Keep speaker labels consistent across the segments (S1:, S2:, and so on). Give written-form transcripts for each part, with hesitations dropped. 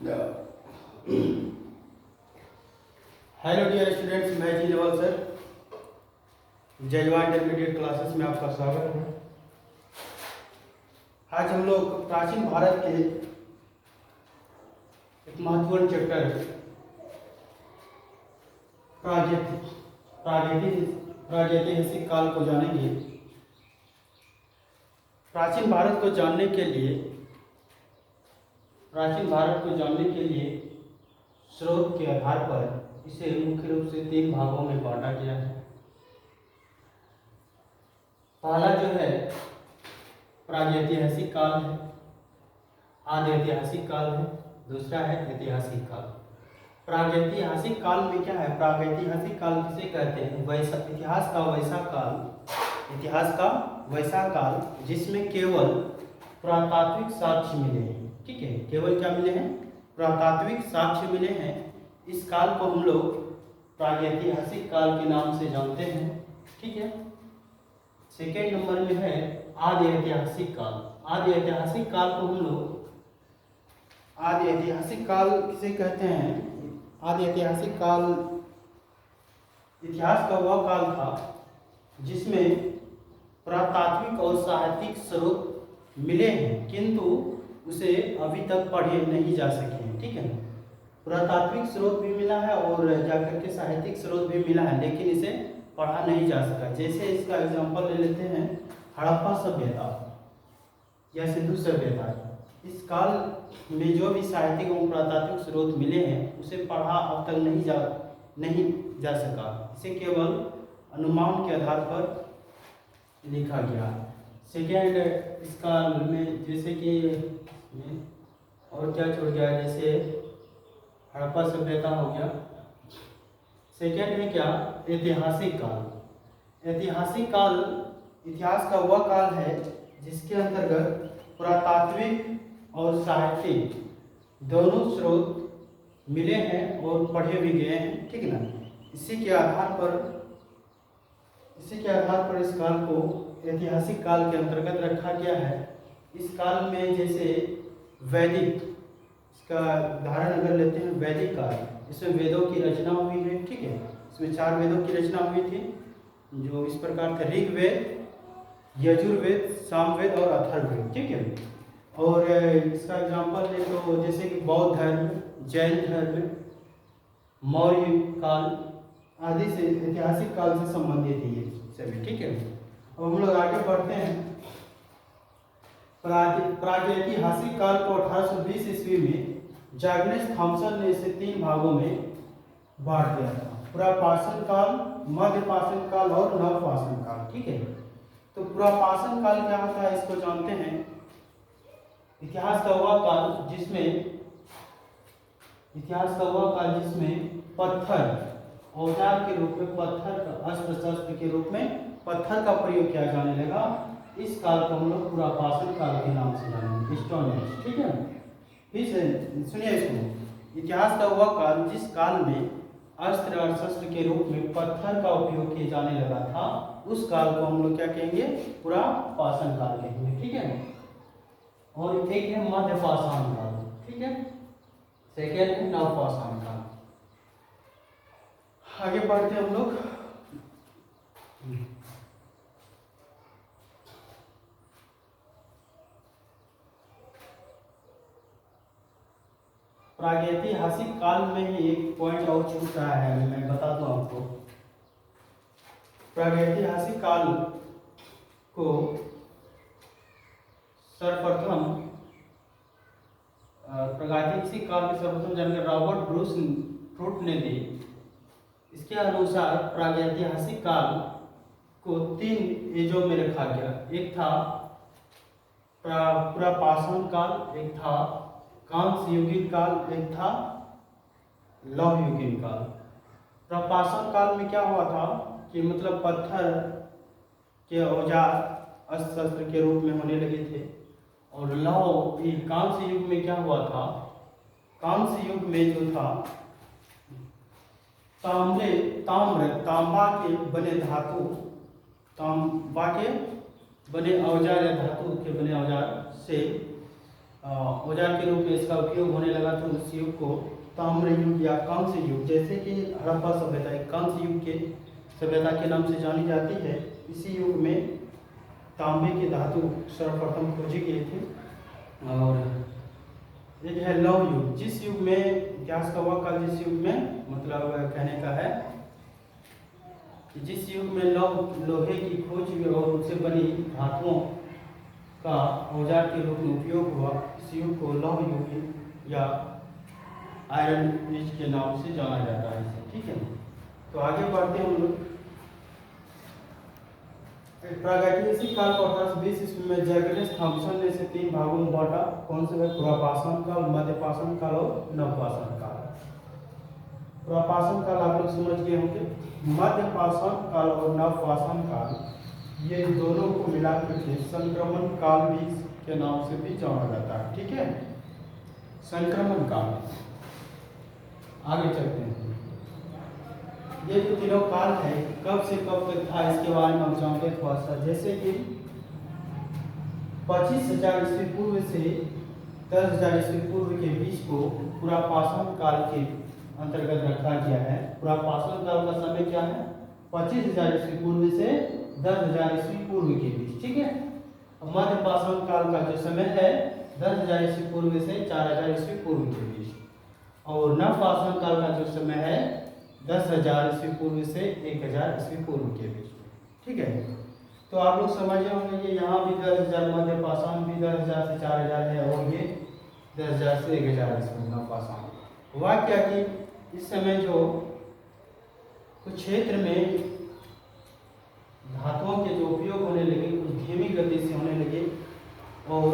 S1: Hello dear students, मैं जी Naval sir Jaywan intermediate classes में आपका स्वागत है। आज हम लोग प्राचीन भारत के एक महत्वपूर्ण चैप्टर प्रागैतिहासिक काल को जानेंगे। प्राचीन भारत को जानने के लिए स्रोत के आधार पर इसे मुख्य रूप से 3 भागों में बांटा गया है। पहला जो है प्रागैतिहासिक काल है, आदि ऐतिहासिक काल है, दूसरा है ऐतिहासिक काल। प्रागैतिहासिक काल में क्या है? प्रागैतिहासिक काल किसे कहते हैं? इतिहास का वैसा काल जिसमें केवल पुरातात्विक साक्ष्य मिले हैं। ठीक है, केवल क्या मिले हैं? पुरातात्विक साक्ष्य मिले हैं। इस काल को हम लोग प्रागैतिहासिक काल के नाम से जानते हैं। ठीक है। सेकेंड नंबर में है आदि ऐतिहासिक काल। आदि ऐतिहासिक काल को हम लोग आदि ऐतिहासिक काल किसे कहते हैं? आदि ऐतिहासिक काल इतिहास का वह काल था जिसमें पुरातात्विक और साहित्यिक स्रोत मिले हैं, किंतु उसे अभी तक पढ़े नहीं जा सके हैं। ठीक है, पुरातात्विक स्रोत भी मिला है और जाकर के साहित्यिक स्रोत भी मिला है, लेकिन इसे पढ़ा नहीं जा सका। जैसे इसका एग्जांपल ले लेते हैं हड़प्पा सभ्यता या सिंधु सभ्यता। इस काल में जो भी साहित्यिक और पुरातात्विक स्रोत मिले हैं उसे पढ़ा अब तक नहीं जा सका। इसे केवल अनुमान के आधार पर लिखा गया। सेकेंड, इस काल में जैसे कि और क्या छोड़ गया, जैसे हड़प्पा सभ्यता हो गया। सेकेंड में क्या? ऐतिहासिक काल। ऐतिहासिक काल इतिहास का वह काल है जिसके अंतर्गत पुरातात्विक और साहित्यिक दोनों स्रोत मिले हैं और पढ़े भी गए हैं। ठीक है ना। इसी के आधार पर इस काल को ऐतिहासिक काल के अंतर्गत रखा गया है। इस काल में जैसे वैदिक, इसका उदाहरण अगर लेते हैं वैदिक काल, इसमें वेदों की रचना हुई है। ठीक है, इसमें 4 वेदों की रचना हुई थी जो इस प्रकार थे: ऋग्वेद, यजुर्वेद, सामवेद और अथर्ववेद। ठीक है, और इसका एग्जांपल ले तो जैसे कि बौद्ध धर्म, जैन धर्म, मौर्य काल आदि से ऐतिहासिक काल से संबंधित है ये सभी। ठीक है, अब हम लोग आगे बढ़ते हैं। प्रागैतिहासिक काल को 1820 ईस्वी में जैगनेस थॉमसन ने इसे 3 भागों में बांट दिया था: पुरापाषाण काल, मध्यपाषाण काल और नवपाषाण काल। ठीक है, तो पुरापाषाण काल क्या होता है इसको जानते हैं। इतिहास का वह काल जिसमें पत्थर औजार के रूप में, पत्थर का अस्त्र शस्त्र के रूप में पत्थर का प्रयोग किया जाने लगा। इस काल को हम लोग पुरापाषाण काल के नाम से जानेंगे, स्टोन एज। ठीक है, फिर से सुनिए इसको। इतिहास का वह काल जिस काल में अस्त्र और शस्त्र के रूप में पत्थर का उपयोग किया जाने लगा था, उस काल को हम लोग क्या कहेंगे? पुरापाषाण काल कहेंगे। ठीक है, और एक है मध्यपाषाण काल। ठीक है, सेकेंड है नवपाषाण काल। आगे बढ़ते हैं हम लोग। प्रागैतिहासिक काल में ही एक पॉइंट और छूट रहा है, मैं बता दूं आपको। प्रागैतिहासिक काल को सर्वप्रथम प्रागैतिहासिक काल की सर्वप्रथम जानकारी रॉबर्ट ब्रूस फ्रूट ने दी। इसके अनुसार प्रागैतिहासिक काल को 3 एजों में रखा गया। एक था पुरापाषाण काल, एक था कांस्य युगीन काल, एक था लौह युगीन काल। पुरापाषाण काल में क्या हुआ था कि मतलब पत्थर के औजार अस्त्र शस्त्र के रूप में होने लगे थे। और कांस्य युग में क्या हुआ था? कांस्य युग में जो था तांबा के बने औजार या धातु के बने औजार से औजार के रूप में इसका उपयोग होने लगा, तो उस युग को ताम्र युग या कांस्य युग, जैसे कि हड़प्पा सभ्यता एक कांस्य युग के सभ्यता के नाम से जानी जाती है। इसी युग में तांबे के धातु सर्वप्रथम खोजे गए थे। और एक है लौह युग, जिस युग में इतिहास का वह काल जिस युग में मतलब कहने का है कि जिस युग में लोहे की खोज हुई और उससे बनी धातुओं का औजार के रूप में उपयोग हुआ, इस युग को लौह युग या आयरन एज के नाम से जाना जाता है इसे, ठीक है। तो आगे बढ़ते हैं हम लोग। प्रागैतिहासिक काल को 1820 ईस्वी में जैकबस थॉम्सन ने इसे 3 भागों में बांटा। कौन से? पुरापाषाण काल, मध्यपाषाण काल और नवपाषाण काल। पुरापाषाण काल आप लोग समझ गए होंगे। मध्यपाषाण काल और नवपाषाण काल, ये दोनों को मिलाकर के संक्रमण काल भी के नाम से भी जाना जाता है, ठीक है। संक्रमण काल। आगे चलते हैं। ये जो तीनों काल है कब से कब तक था, इसके बारे में हम जानते हैं थोड़ा सा। जैसे कि 25,000 ईस्वी पूर्व से 10,000 ईस्वी पूर्व के बीच को पुरापाषाण काल के अंतर्गत रखा गया है। पुरापाषाण काल का समय क्या है? 25,000 ईस्वी पूर्व से 10,000 ईस्वी पूर्व के बीच, ठीक है। मध्यपाषाण काल का जो समय है 10,000 ईस्वी पूर्व से 4,000 ईस्वी पूर्व के बीच, और नवपाषाण काल का जो समय है 10,000 ईस्वी पूर्व से 1,000 ईस्वी पूर्व के बीच, ठीक है। तो आप लोग समझ होंगे कि यहाँ भी 10,000 मध्यपाषाण भी 10,000 से 4,000 है, और ये 10,000 से 1,000 ईस्वी नवपाषाण। हुआ क्या कि इस समय जो कुछ क्षेत्र में धातुओं के जो उपयोग होने लगे कुछ धीमी गति से होने लगे, और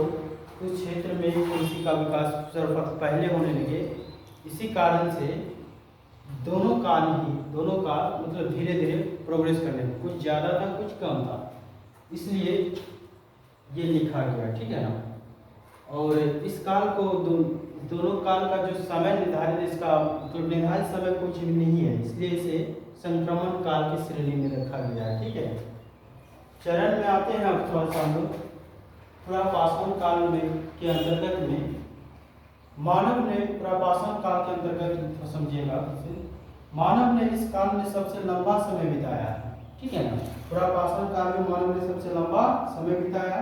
S1: कुछ क्षेत्र में कृषि का विकास सर्वप्रथम पहले होने लगे। इसी कारण से दोनों काल मतलब धीरे धीरे प्रोग्रेस करने लगे, कुछ ज़्यादा था कुछ कम था, इसलिए ये लिखा गया, ठीक है ना। और इस काल को दोनों काल का जो समय निर्धारित, इसका तो निर्धारित समय कुछ भी नहीं है, इसलिए इसे संक्रमण काल की श्रेणी में रखा गया है, ठीक है। चरण में आते हैं अब थोड़ा सा हम लोग। पुरापाषाण काल में के अंतर्गत में मानव ने पुरापाषाण काल के अंतर्गत समझिएगा, मानव ने इस काल में सबसे लंबा समय बिताया है, ठीक है ना। पुरापाषाण काल में मानव ने सबसे लंबा समय बिताया।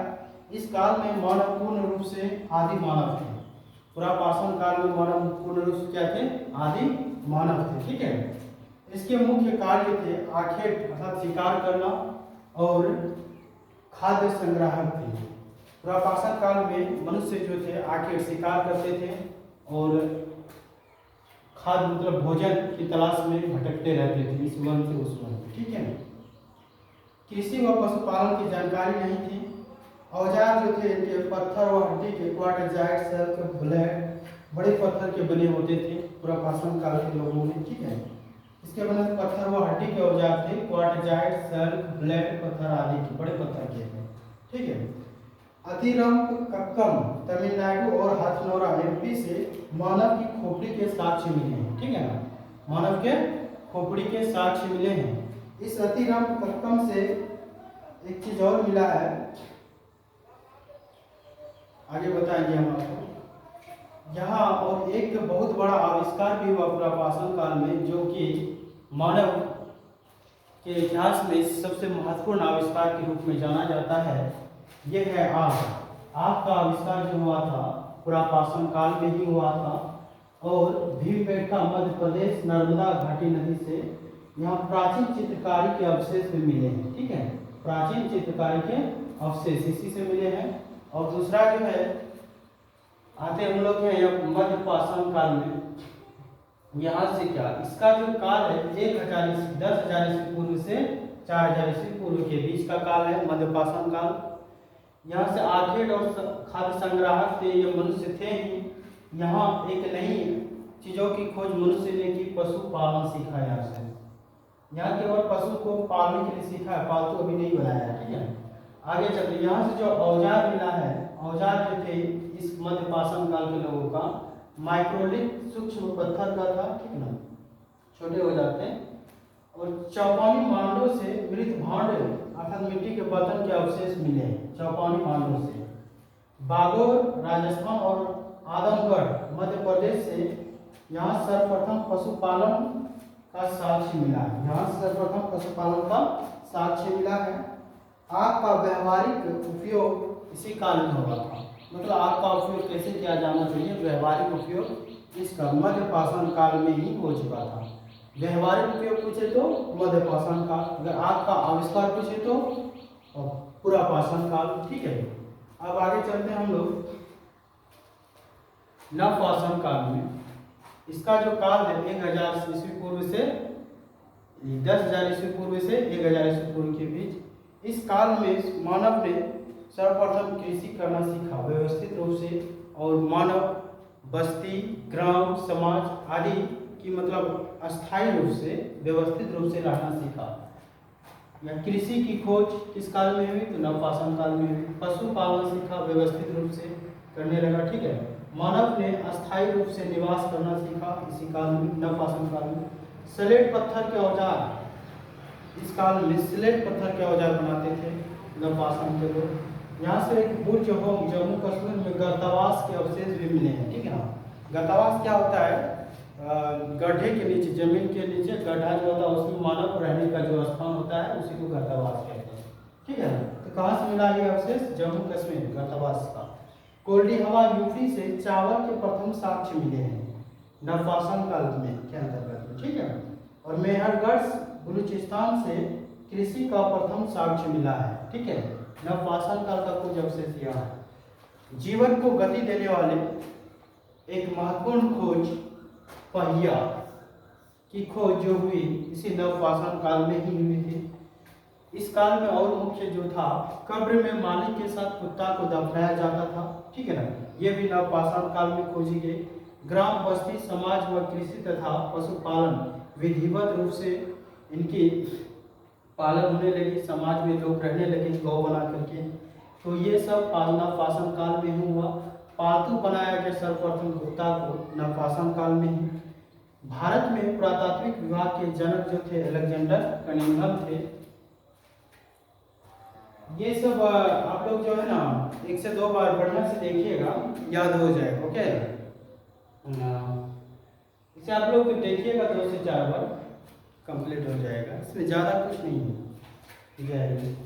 S1: इस काल में मानव पूर्ण रूप से आदि मानव थे। पुरापाषाण काल में मानव पूर्ण रूप से क्या थे? आदि मानव थे, ठीक है। इसके मुख्य कार्य थे आखेट अर्थात शिकार करना और खाद्य संग्राहक थे। पुरापाषाण काल में मनुष्य जो थे आखेट शिकार करते थे और खाद्य मतलब भोजन की तलाश में भटकते रहते थे इस वन से उस वन, ठीक है। कृषि व पशुपालन की जानकारी नहीं थी। औजार जो थे इनके पत्थर व हड्डी के क्वार्टरजाइट, सल्क, ब्लेड बड़े पत्थर के बने होते थे पुरापाषाण काल के लोगों में, ठीक है। इसके बने पत्थर व हड्डी के औजार थे, क्वार्टरजाइट, सल्क, ब्लेड पत्थर आदि के बड़े पत्थर के थे, ठीक है। अतिरंप कक्कम तमिलनाडु और हथनोरा एमपी से मानव की खोपड़ी के साक्ष्य मिले हैं, ठीक है ना। मानव के खोपड़ी के साक्ष्य मिले हैं। इस अतिरंप कक्कम से एक चीज और मिला है, आगे बताएंगे हम आपको यहाँ। और एक बहुत बड़ा आविष्कार भी हुआ पुरापाषाण काल में, जो कि मानव के इतिहास में सबसे महत्वपूर्ण आविष्कार के रूप में जाना जाता है। यह है आग। आग का आविष्कार जो हुआ था पुरापाषाण काल में ही हुआ था, और भीमबेटका मध्य प्रदेश नर्मदा घाटी नदी से यहाँ प्राचीन चित्रकारी के अवशेष भी मिले हैं, ठीक है। प्राचीन चित्रकारी के अवशेष इसी से मिले हैं। और दूसरा जो है आते हम लोग हैं मध्यपाषाण काल में। यहाँ से क्या इसका जो काल है 10,000 ईस्वी पूर्व से 4,000 ईस्वी पूर्व के बीच का काल है मध्यपाषाण काल। यहाँ से आखेट और खाद्य संग्राहक थे, ये मनुष्य थे ही। यहाँ एक नई चीज़ों की खोज मनुष्य ने की, पशुपालन सीखा यहाँ से। यहाँ केवल पशु को पालने के लिए सीखा है, पालतू अभी नहीं बनाया है, ठीक है। आगे चलते यहाँ से जो औजार मिला है, औजार जो थे इस मध्यपाषाण काल के लोगों का माइक्रोलिथ सूक्ष्म पत्थर का था, ठीक है ना, छोटे हो जाते हैं। और चौपानी मांडों से मृत भांड अर्थात मिट्टी के बर्तन के अवशेष मिले हैं, चौपानी मांडों से। बागोर राजस्थान और आदमगढ़ मध्य प्रदेश से यहाँ सर्वप्रथम पशुपालन का साक्ष्य मिला है। यहाँ सर्वप्रथम पशुपालन का साक्ष्य मिला है। आग का व्यवहारिक उपयोग इसी काल में हुआ था। मतलब आग का उपयोग कैसे किया जाना चाहिए, व्यवहारिक उपयोग इसका मध्य पाषाण काल में ही हो चुका था। व्यवहारिक उपयोग पूछे तो मध्य पाषाण काल, अगर आग का आविष्कार पूछे तो पूरा पाषाण काल। ठीक है, अब आगे चलते हैं हम लोग नव पाषाण काल में। इसका जो काल है 1000 ईस्वी पूर्व से 10,000 ईस्वी पूर्व से 1000 ईस्वी पूर्व के बीच। इस काल में मानव ने सर्वप्रथम कृषि करना सीखा व्यवस्थित रूप से, और मानव बस्ती, ग्राम, समाज आदि की मतलब अस्थायी रूप से, व्यवस्थित रूप से रहना सीखा। या कृषि की खोज किस काल में हुई, तो नवपाषाण काल में हुई। पशुपालन सीखा, व्यवस्थित रूप से करने लगा। ठीक है, मानव ने अस्थायी रूप से निवास करना सीखा इसी काल में, नवपाषाण काल में। स्लेट पत्थर के औजार, इस काल में स्लेट पत्थर के औजार बनाते थे नवपाषाण के लोग। यहाँ से एक बुर्ज होम जम्मू कश्मीर में गर्तावास के अवशेष भी मिले हैं। ठीक है ना, गर्तावास क्या होता है, गड्ढे के नीचे, जमीन के नीचे गड्ढा जो होता है उसमें मानव रहने का जो स्थान होता है उसी को गर्तावास कहते हैं। ठीक है, तो कहाँ से मिला ये अवशेष, जम्मू कश्मीर, गर्तावास का। कोल्डी हवा यूपी से चावल के प्रथम साक्ष्य मिले हैं नवपाषाण काल में के अंतर्गत। ठीक है, और मेहरगढ़ बलूचिस्तान से कृषि का प्रथम साक्ष्य मिला है। ठीक है, नवपाषाण काल का कुछ अवशेष यहाँ है। जीवन को गति देने वाले एक महत्वपूर्ण खोज, पहिया की खोज जो हुई इसी नवपाषाण काल में ही हुई थी। इस काल में और मुख्य जो था, कब्र में मालिक के साथ कुत्ता को दफनाया जाता था। ठीक है ना, ये भी नवपाषाण काल में खोजी गई। ग्राम, बस्ती, समाज व कृषि तथा पशुपालन विधिवत रूप से इनकी पालन होने लगी, समाज में लोग रहने लगे गौ बना करके। तो ये सब नवपाषाण काल में ही हुआ। पालतू बनाया गया सर्वप्रथम कुत्ता को नवपाषाण काल में ही। भारत में पुरातात्विक विभाग के जनक जो थे अलेक्जेंडर कनिंघम थे। ये सब आप लोग जो है ना 1 से 2 बार बढ़िया से देखिएगा, याद हो जाएगा। ओके, इसे आप लोग देखिएगा 2 से 4 बार कंप्लीट हो जाएगा, इसमें ज़्यादा कुछ नहीं है। ठीक है।